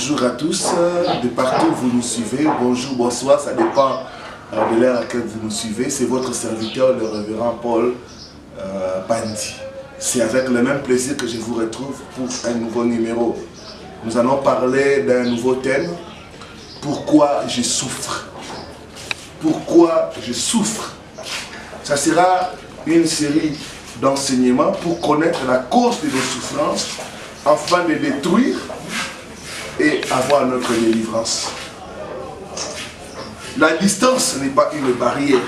Bonjour à tous, de partout où vous nous suivez. Bonjour, bonsoir, ça dépend de l'heure à laquelle vous nous suivez. C'est votre serviteur, le révérend Paul Pandi. C'est avec le même plaisir que je vous retrouve pour un nouveau numéro. Nous allons parler d'un nouveau thème. Pourquoi je souffre? Pourquoi je souffre? Ça sera une série d'enseignements pour connaître la cause de nos souffrances afin de détruire et avoir notre délivrance. La distance n'est pas une barrière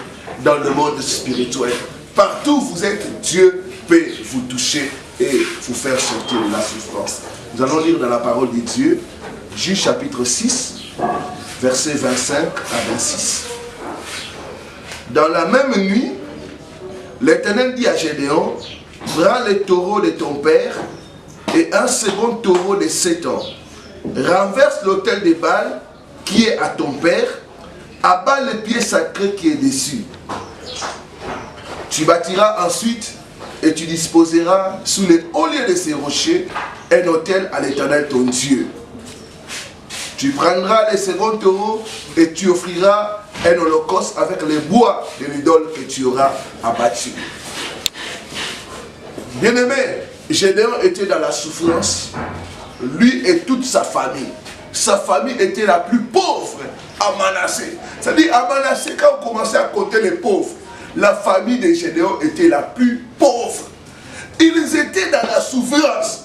dans le monde spirituel. Partout où vous êtes, Dieu peut vous toucher et vous faire sortir de la souffrance. Nous allons lire dans la parole de Dieu, Juge chapitre 6, versets 25 à 26. Dans la même nuit, l'Éternel dit à Gédéon, prends les taureaux de ton père et un second taureau de 7 ans. Renverse l'autel de Baal qui est à ton père, abat le pied sacré qui est dessus. Tu bâtiras ensuite et tu disposeras sous les hauts lieux de ces rochers un autel à l'Éternel ton Dieu. Tu prendras les seconds taureaux et tu offriras un holocauste avec les bois de l'idole que tu auras abattu. Bien-aimé, Gédéon était dans la souffrance. Lui et toute sa famille. Sa famille était la plus pauvre à Manassé. C'est-à-dire à Manassé, quand on commençait à compter les pauvres, la famille de Gédéon était la plus pauvre. Ils étaient dans la souffrance.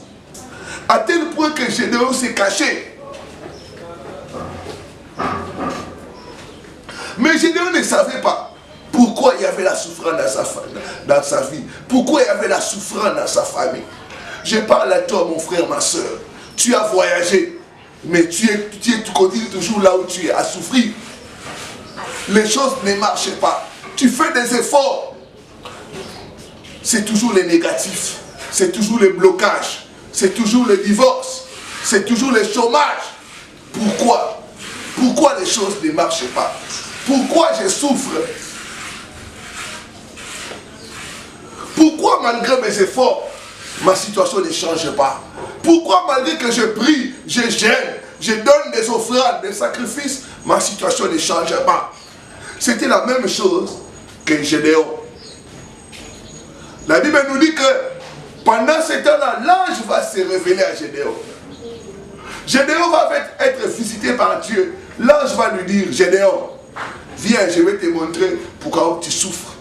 À tel point que Gédéon s'est caché. Mais Gédéon ne savait pas pourquoi il y avait la souffrance dans sa vie. Pourquoi il y avait la souffrance dans sa famille. Je parle à toi, mon frère, ma soeur. Tu as voyagé, mais tu continues toujours là où tu es, à souffrir. Les choses ne marchent pas. Tu fais des efforts. C'est toujours les négatifs. C'est toujours les blocages. C'est toujours le divorce. C'est toujours le chômage. Pourquoi? Pourquoi les choses ne marchent pas? Pourquoi je souffre? Pourquoi malgré mes efforts, ma situation ne change pas? Pourquoi malgré que je prie, je gêne, je donne des offrandes, des sacrifices, ma situation ne change pas? C'était la même chose que Gédéon. La Bible nous dit que pendant ce temps-là, l'ange va se révéler à Gédéon. Gédéon va être visité par Dieu. L'ange va lui dire, Gédéon, viens, je vais te montrer pourquoi tu souffres.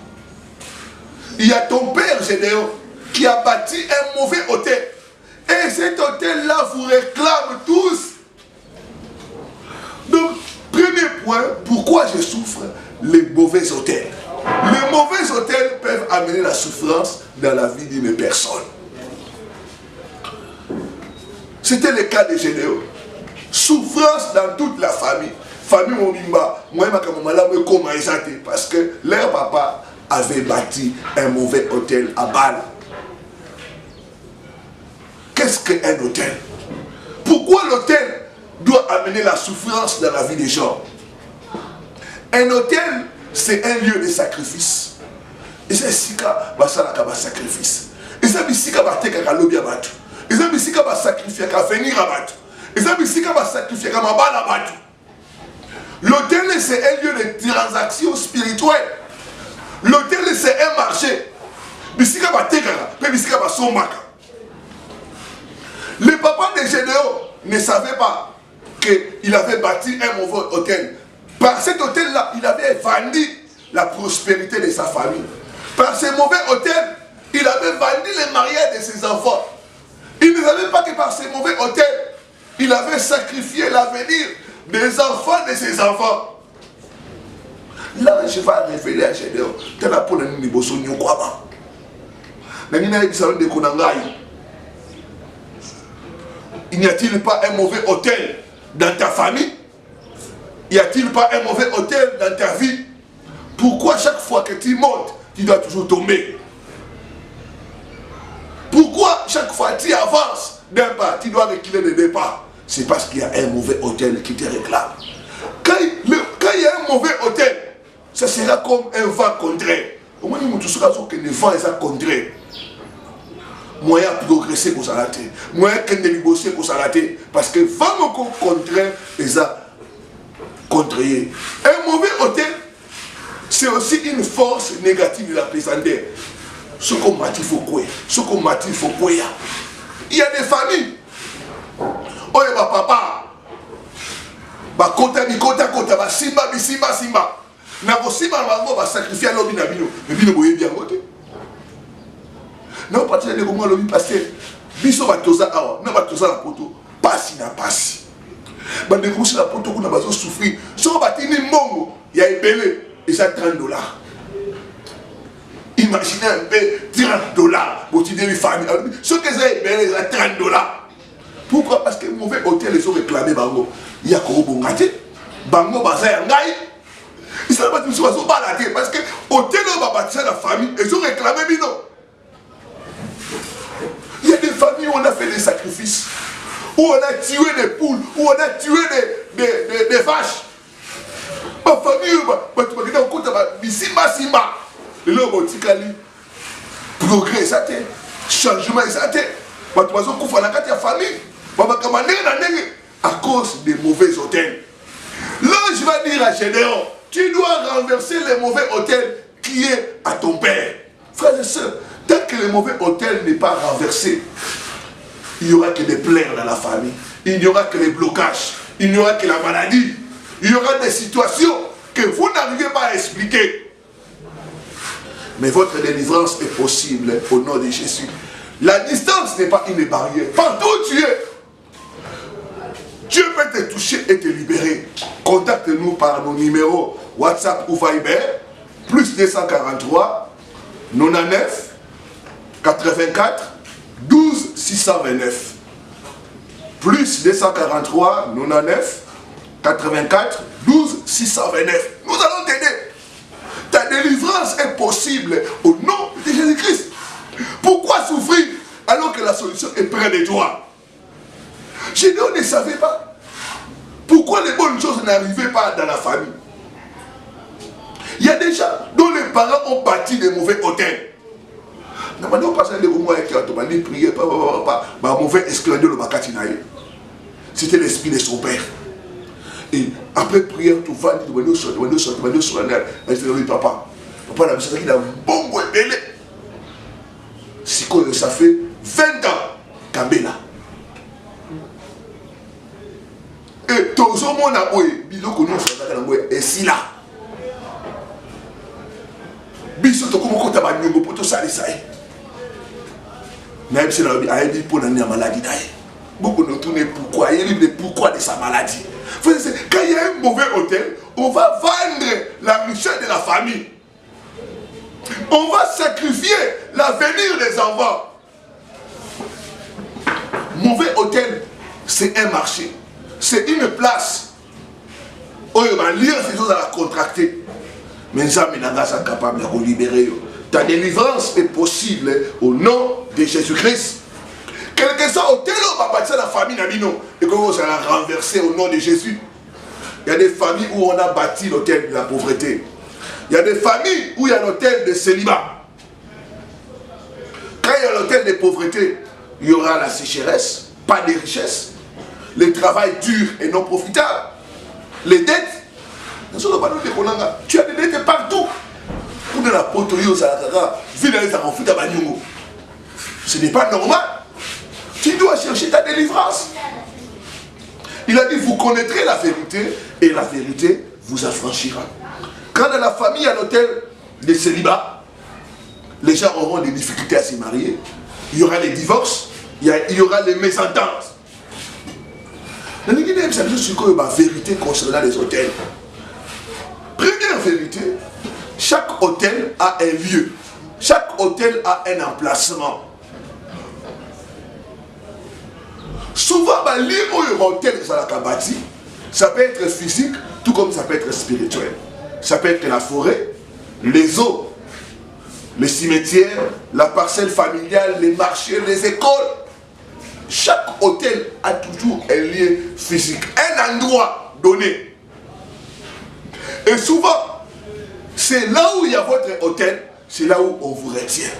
Il y a ton père, Gédéon, qui a bâti un mauvais autel. Et cet hôtel-là vous réclame tous. Donc, premier point, pourquoi je souffre? Les mauvais hôtels. Les mauvais hôtels peuvent amener la souffrance dans la vie d'une personne. C'était le cas de Gédéon. Souffrance dans toute la famille. Famille Momimba, moi, parce que leur papa avait bâti un mauvais hôtel à Baal. Qu'est-ce qu'un hôtel? Pourquoi l'hôtel doit amener la souffrance dans la vie des gens? Un hôtel, c'est un lieu de sacrifice. Et c'est sika basalaka ba sacrifice. Et c'est bisika bateka ka lobi abatu. Et c'est bisika ba sacrifier ka venir abatu. Et c'est bisika ba sacrifier ka mabala abatu. L'hôtel, c'est un lieu de transaction spirituelle. L'hôtel, c'est un marché. Bisika bateka pe bisika ba sombaka. Le papa de Gédéon ne savait pas qu'il avait bâti un mauvais hôtel. Par cet hôtel-là, il avait vendu la prospérité de sa famille. Par ce mauvais hôtel, il avait vendu les mariages de ses enfants. Il ne savait pas que par ce mauvais hôtel, il avait sacrifié l'avenir des enfants de ses enfants. L'ange va révéler à Gédéon. Il n'y a-t-il pas un mauvais hôtel dans ta famille? Y a-t-il pas un mauvais hôtel dans ta vie? Pourquoi chaque fois que tu montes, tu dois toujours tomber? Pourquoi chaque fois que tu avances d'un pas, tu dois reculer de deux pas? C'est parce qu'il y a un mauvais hôtel qui te réclame. Quand il y a un mauvais hôtel, ça sera comme un vent contraire. Au moins, il y a un vent contraire. moyen de progresser pour s'arrêter, moyen de négocier pour s'arrêter, parce que vraiment contraire et ça contrarier. Un mauvais hôtel, c'est aussi une force négative de la plaisanterie. Ce qu'on m'a dit, il faut quoi? Ce qu'on m'a dit, il faut quoi? Il y a des familles. Oh, il y a papa. Bah, kota, bah, simba. Na ko simba, bah, sacrifier l'homme na bino. Mais bino, boye bien, côté. Non, partir de comment l'homme parce que biso va toza awa, na va toza la poto, passi na passi. Bah, de coucher la poto, qu'on a besoin de souffrir. Si on va tenir mongo, il y a ébélé, et ça $30. Imaginez un peu, $30 pour tirer une famille. Ce que c'est ébélé, c'est $30. Pourquoi? Parce que mauvais hôtel, ils ont réclamé Bango. Il y a quoi Bongate, Bango Baza Yangaï. Ils ne savent pas qu'ils sont baladés. Parce que hôtel, on va bâtir la famille, ils ont réclamé Bino. Il y a des familles où on a fait des sacrifices, où on a tué des poules, où on a tué des vaches. Ma famille, tu vas compte, simba. Le long, progrès, ça t'est. Changement, ça t'est. Tu vas faire la famille. À cause des mauvais hôtels. Là, je vais dire à Gédéon, tu dois renverser les mauvais hôtels qui est à ton père. Frères et sœurs, tant que le mauvais hôtel n'est pas renversé, il n'y aura que des plaies dans la famille. Il n'y aura que les blocages. Il n'y aura que la maladie. Il y aura des situations que vous n'arrivez pas à expliquer. Mais votre délivrance est possible au nom de Jésus. La distance n'est pas une barrière. Partout où tu es, Dieu peut te toucher et te libérer. Contacte-nous par nos numéros WhatsApp ou Viber, plus 243 99 84 12 629. Plus 243 99 84 12 629. Nous allons t'aider. Ta délivrance est possible au nom de Jésus-Christ. Pourquoi souffrir alors que la solution est près de toi? Gédéon ne savait pas pourquoi les bonnes choses n'arrivaient pas dans la famille. Il y a des gens dont les parents ont bâti des mauvais hôtels. C'était l'esprit de son père. Et après prière, tout va dire papa, la mission qu'il a un bon goût belé. Ça fait 20 ans Kambela. Et tout le monde a dit, biloko nous sommes et si là. Biso to comme kota ba nyongo poto sali sai. Même si la a dit pour la maladie d'ailleurs. Beaucoup nous tournent pourquoi, il y a le pourquoi de sa maladie. Quand il y a un mauvais hôtel, on va vendre la richesse de la famille. On va sacrifier l'avenir des enfants. Mauvais hôtel, c'est un marché. C'est une place. On va lire ces choses à la contracter. Mais jamais n'a pas capable de libérer. Ta délivrance est possible au nom de Jésus-Christ. Quel que soit hôtel, on va bâtir la famille Nabino. Et comment ça va renverser au nom de Jésus. Il y a des familles où on a bâti l'hôtel de la pauvreté. Il y a des familles où il y a l'hôtel de célibat. Quand il y a l'hôtel de pauvreté, il y aura la sécheresse, pas de richesse, le travail dur et non profitable, les dettes. Tu as des dettes partout. Ce n'est pas normal. Tu dois chercher ta délivrance. Il a dit, vous connaîtrez la vérité et la vérité vous affranchira. Quand dans la famille, il y a l'hôtel de célibat, les gens auront des difficultés à se marier. Il y aura les divorces, il y aura les mésentences. La vérité concernant les hôtels. Première vérité, chaque hôtel a un lieu. Chaque hôtel a un emplacement. Souvent, l'hôtel, ça peut être physique, tout comme ça peut être spirituel. Ça peut être la forêt, les eaux, les cimetières, la parcelle familiale, les marchés, les écoles. Chaque hôtel a toujours un lieu physique, un endroit donné. Et souvent, c'est là où il y a votre hôtel, c'est là où on vous retient.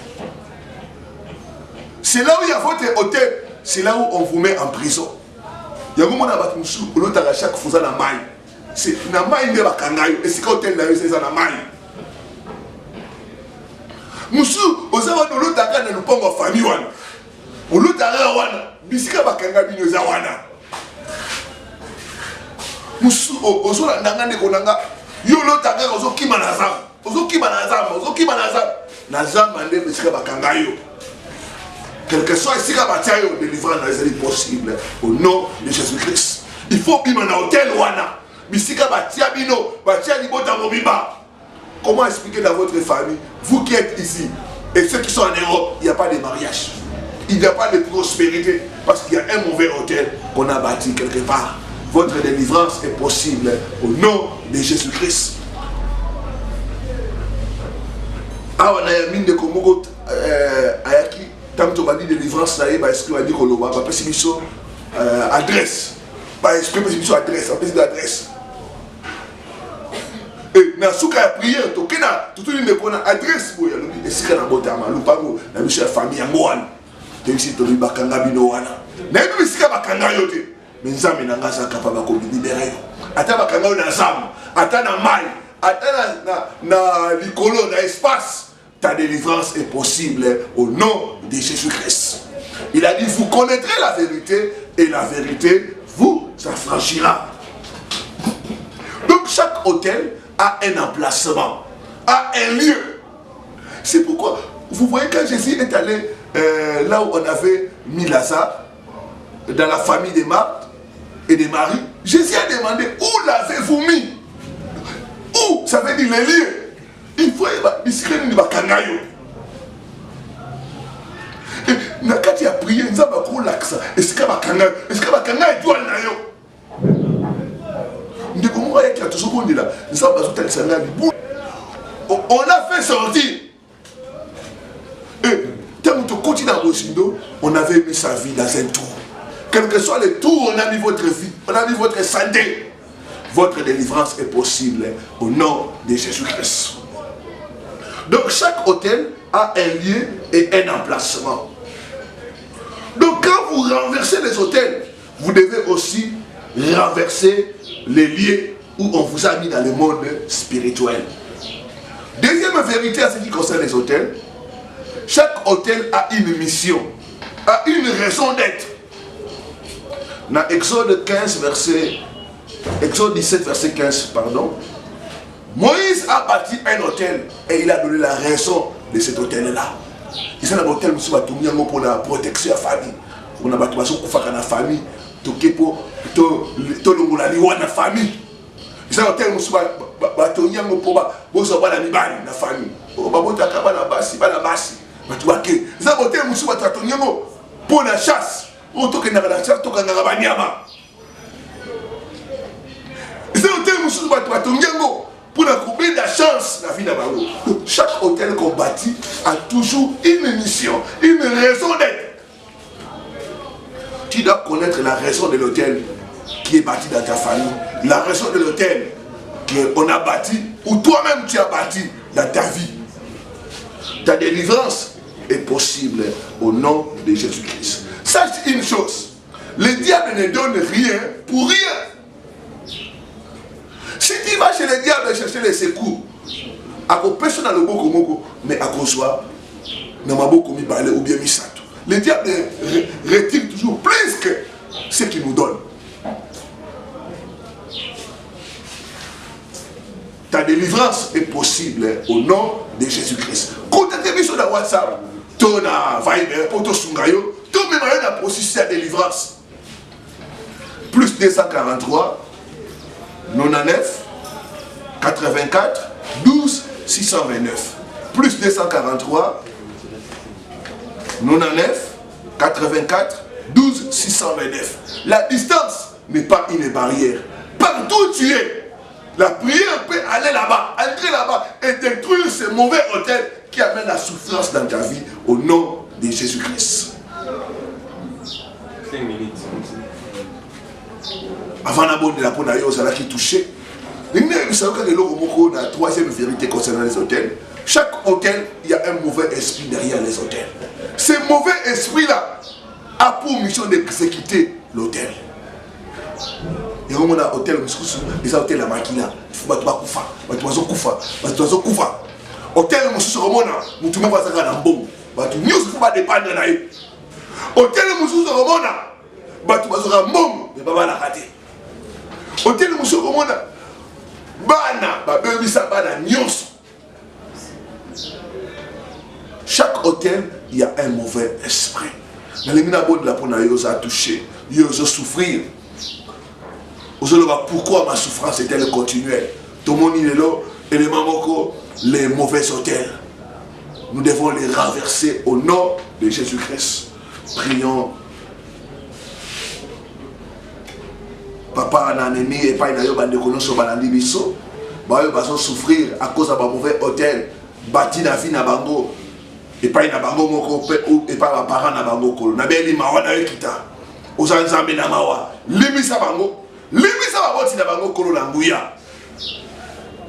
C'est là où il y a votre hôtel. C'est là où on vous met en prison. Il y a un moment où on a chaque fois dans la maille. C'est la maille de la kangayo. Et c'est quand hôtel là, c'est dans la maille. Moussou, aux avances de l'autre à nous pong en famille. Au l'autre à wana, bisika bakanga bino za wana. Moussou, aux autres nanga ne konanga. Yo l'autre à ozo kima nazam. Ozo kima nazam. Ozo kima nazam. Nazam ande bisika bakanga yo. Quel que soit ici, la délivrance est possible au nom de Jésus-Christ. Il faut que un hôtel wana. Bisika batia bino, batia libota mobiba. Comment expliquer dans votre famille, vous qui êtes ici, et ceux qui sont en Europe, il n'y a pas de mariage. Il n'y a pas de prospérité, parce qu'il y a un mauvais hôtel qu'on a bâti quelque part. Votre délivrance est possible au nom de Jésus-Christ. Ah, on a une mine de Komogo, Ayaki. Tant que tu as dit délivrance, ça y est, parce que tu as dit qu'on va passer mission adresse. Parce que tu as adresse, on peut adresse. Et dans ce cas de prière, tu as tout le monde a adresse. Et si tu as un bon temps, tu as une famille en Mohan. Tu as une famille bakanga binowana. Mais si tu as bakanga yote, mais nous avons un capable de libérer. Attends bakanga na zam, attends na mal, attends na likolo, na espace. Ta délivrance est possible au nom de Jésus-Christ. Il a dit, vous connaîtrez la vérité et la vérité vous affranchira. Donc chaque hôtel a un emplacement, a un lieu. C'est pourquoi, vous voyez quand Jésus est allé là où on avait mis Lazare, dans la famille de Marthe et de Marie, Jésus a demandé, où l'avez-vous mis? Où? Ça veut dire les lieux. Il faut que bakangayo. Et quand il a prié, nous avons pris l'accent. Est-ce que bakangayo? Est-ce que bakangayo doit nayo? Nous avons dit que tout ce qu'on dit là, nous avons tel salaire. On a fait sortir. Et tant que tu continues dans Rosindo, on avait mis sa vie dans un tour. Quel que soit le tour, on a mis votre vie, on a mis votre santé. Votre délivrance est possible au nom de Jésus-Christ. Donc chaque hôtel a un lieu et un emplacement. Donc quand vous renversez les hôtels, vous devez aussi renverser les lieux où on vous a mis dans le monde spirituel. Deuxième vérité à ce qui concerne les hôtels, chaque hôtel a une mission, a une raison d'être. Dans Exode 17 verset 15, pardon, Moïse a bâti un hôtel et il a donné la raison de cet hôtel-là. Il s'est un hôtel pour la protection de la famille. On a bâti la famille, pour la famille. Il s'est un hôtel pour la famille. Il un hôtel pour la chasse. Pour la la chance la vie d'Abago. Chaque hôtel qu'on bâtit a toujours une mission, une raison d'être. Tu dois connaître la raison de l'hôtel qui est bâti dans ta famille, la raison de l'hôtel qu'on a bâti ou toi-même tu as bâti dans ta vie. Ta délivrance est possible au nom de Jésus-Christ. Sache une chose, le diable ne donne rien pour rien. Si tu vas chez le diable chercher les secours, à personne dans le moko, mais à cause de maboko mi balé ou bien mi sato. Le diable retire toujours plus que ce qu'il nous donne. Ta délivrance est possible au nom de Jésus-Christ. Contactez-moi sur la WhatsApp, ton Viber, pour ton Sungayo, ton même la processus de délivrance. Plus 243 99 84 12 629. Plus 243 99 84 12 629. La distance n'est pas une barrière. Partout où tu es, la prière peut aller là-bas, entrer là-bas et détruire ce mauvais hôtel qui amène la souffrance dans ta vie au nom de Jésus-Christ. 5 minutes. Avant d'abord de la peau d'ailleurs, c'est là qui touchait. La troisième vérité concernant les hôtels. Chaque hôtel, il y a un mauvais esprit derrière les hôtels. Ce mauvais esprit-là a pour mission d'exécuter l'hôtel. Il y a un hôtel, les hôtels à Makina. Il faut battre Koufa. Hôtel, il faut dépendre de hôtel, hôtel, chaque hôtel, il y a un mauvais esprit. Ça a touché, il a souffrir. Pourquoi ma souffrance est-elle continuelle? Tout le monde est là, et les mauvais hôtels. Nous devons les renverser au nom de Jésus-Christ. Prions. Papa nanemi et pas inayo bande kono so balandi biso ba yo baso souffrir à cause de ba mauvais hôtel bâti na vie na bango et pas na bango moko et pas ba parents na bango ko na beli mawa na ekita ozanzambe na mawa limisa ba boti na bango ko na nguya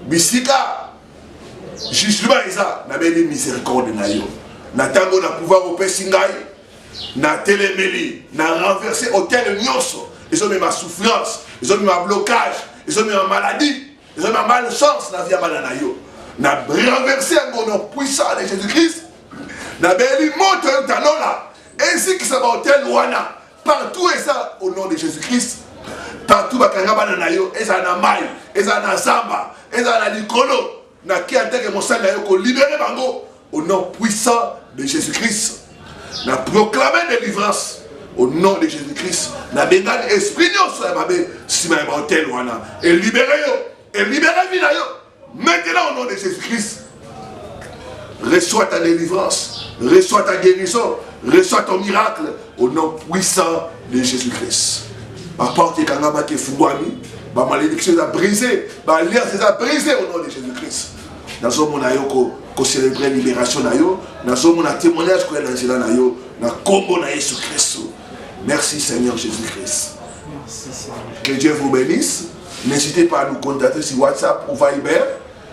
bisika jugement isa na beli miséricorde na yo na tango na pouvoir opesi ngai na télémeli na renverser hôtel nyonso. Ils ont mis ma souffrance, ils ont mis ma blocage, ils ont mis ma maladie, ils ont mis ma malchance dans la vie à Malanayo. N'a renversé un nom puissant de Jésus-Christ. N'a béni monte un talon là. Ainsi que ça va au tel Wana. Partout et ça au nom de Jésus-Christ. Partout à Kangabananayo, et ça n'a maille, et ça n'a samba, et ça n'a nicolo. N'a qui a que mon sang n'a libéré Bango au nom puissant de Jésus-Christ. N'a proclamé délivrance. Au nom de Jésus-Christ, na bengal esprit sur la si ma hôtel wana et libérez vie na yo. Maintenant au nom de Jésus-Christ, reçois ta délivrance, reçois ta guérison, reçois ton miracle au nom puissant de Jésus-Christ. Ma porte est kangaba qui fouami, ma malédiction est brisée, ma alliance est brisée au nom de Jésus-Christ. Dans ce monde ko célébrer libération na yo, dans ce monde témoignage ko na yo, na combo na Jésus-Christ. Merci Seigneur Jésus-Christ. Que Dieu vous bénisse. N'hésitez pas à nous contacter sur WhatsApp ou Viber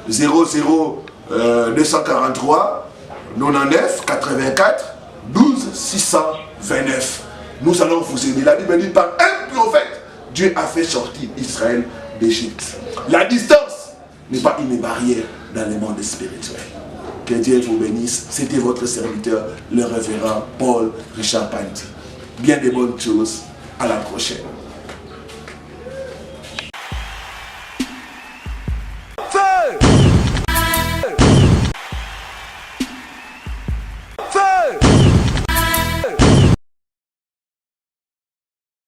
243 99 84 12 629. Nous allons vous aider. La Bible dit par un prophète, Dieu a fait sortir Israël d'Égypte. La distance n'est pas une barrière dans le monde spirituel. Que Dieu vous bénisse. C'était votre serviteur, le révérend Paul Richard Panty. Bien des bonnes choses. À la prochaine.